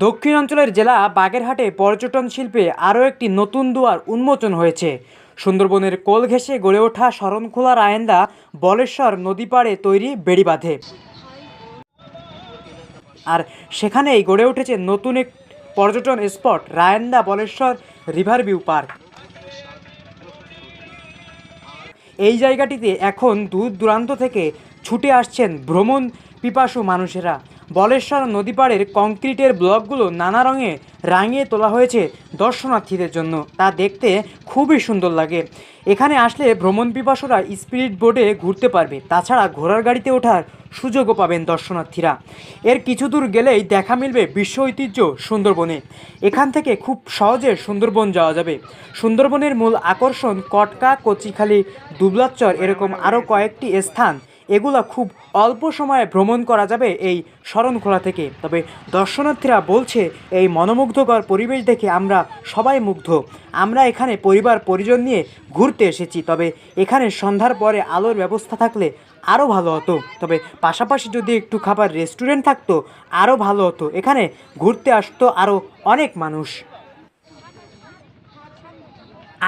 দক্ষিণাঞ্চলের জেলা বাগেরহাটে পর্যটন শিল্পে আরও একটি নতুন দুয়ার উন্মোচন হয়েছে। সুন্দরবনের কোল ঘেঁষে গড়ে ওঠা শরণখোলা রায়েন্দা বলেশ্বর নদী পাড়ে তৈরি বেড়িবাঁধে, আর সেখানেই গড়ে উঠেছে নতুন এক পর্যটন spot Rayenda Baleshwar river view park. এই জায়গাটিতে এখন দূর দূরান্ত থেকে ছুটে আসছেন ভ্রমণ পিপাসু মানুষেরা। বলেশ্বর নদীপাড়ের কংক্রিটের ব্লকগুলো নানা রঙে রাঙিয়ে তোলা হয়েছে দর্শনার্থীদের জন্য, তা দেখতে খুবই সুন্দর লাগে। এখানে আসলে ভ্রমণ পিপাসুরা স্পিরিট বোটে ঘুরতে পারবে, তাছাড়া ঘোড়ার গাড়িতে ওঠার সুযোগও পাবেন দর্শনার্থীরা। এর কিছু দূর গেলেই দেখা মিলবে বিশ্ব ঐতিহ্য সুন্দরবনে। এখান থেকে খুব সহজে সুন্দরবন যাওয়া যাবে। সুন্দরবনের মূল আকর্ষণ কটকা, কচিখালি, দুবলাচর এরকম আরও কয়েকটি স্থান। এগুলো খুব অল্প সময়ে ভ্রমণ করা যাবে এই শরণখোলা থেকে। তবে দর্শনার্থীরা বলছে এই মনোমুগ্ধকর পরিবেশ দেখে আমরা সবাই মুগ্ধ। আমরা এখানে পরিবার পরিজন নিয়ে ঘুরতে এসেছি, তবে এখানে সন্ধ্যার পরে আলোর ব্যবস্থা থাকলে আরও ভালো হতো। তবে পাশাপাশি যদি একটু খাবার রেস্টুরেন্ট থাকতো আরও ভালো হতো। এখানে ঘুরতে আসতো আরও অনেক মানুষ।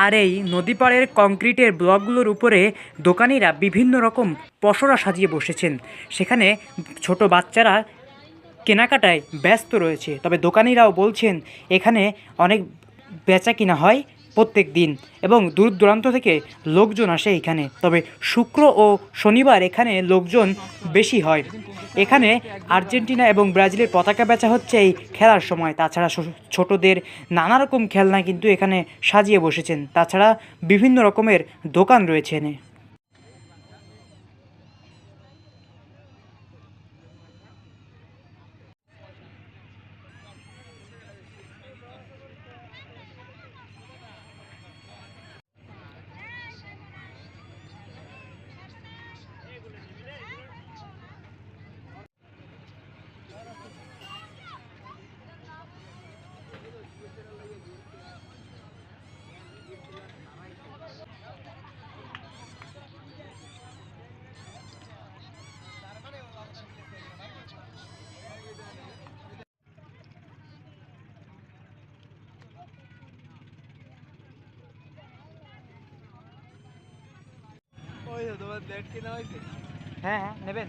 আর এই নদীপাড়ের কংক্রিটের ব্লকগুলোর উপরে দোকানিরা বিভিন্ন রকম পসরা সাজিয়ে বসেছেন। সেখানে ছোট বাচ্চারা কেনাকাটায় ব্যস্ত রয়েছে। তবে দোকানিরাও বলছেন এখানে অনেক বেচা কিনা হয় প্রত্যেক দিন এবং দূর দূরান্ত থেকে লোকজন আসে এখানে। তবে শুক্র ও শনিবার এখানে লোকজন বেশি হয়। এখানে আর্জেন্টিনা এবং ব্রাজিলের পতাকা বেচা হচ্ছে এই খেলার সময়। তাছাড়া ছোটদের নানা রকম খেলনা কিন্তু এখানে সাজিয়ে বসেছেন। তাছাড়া বিভিন্ন রকমের দোকান রয়েছে এখানে। হ্যাঁ হ্যাঁ নেবেন।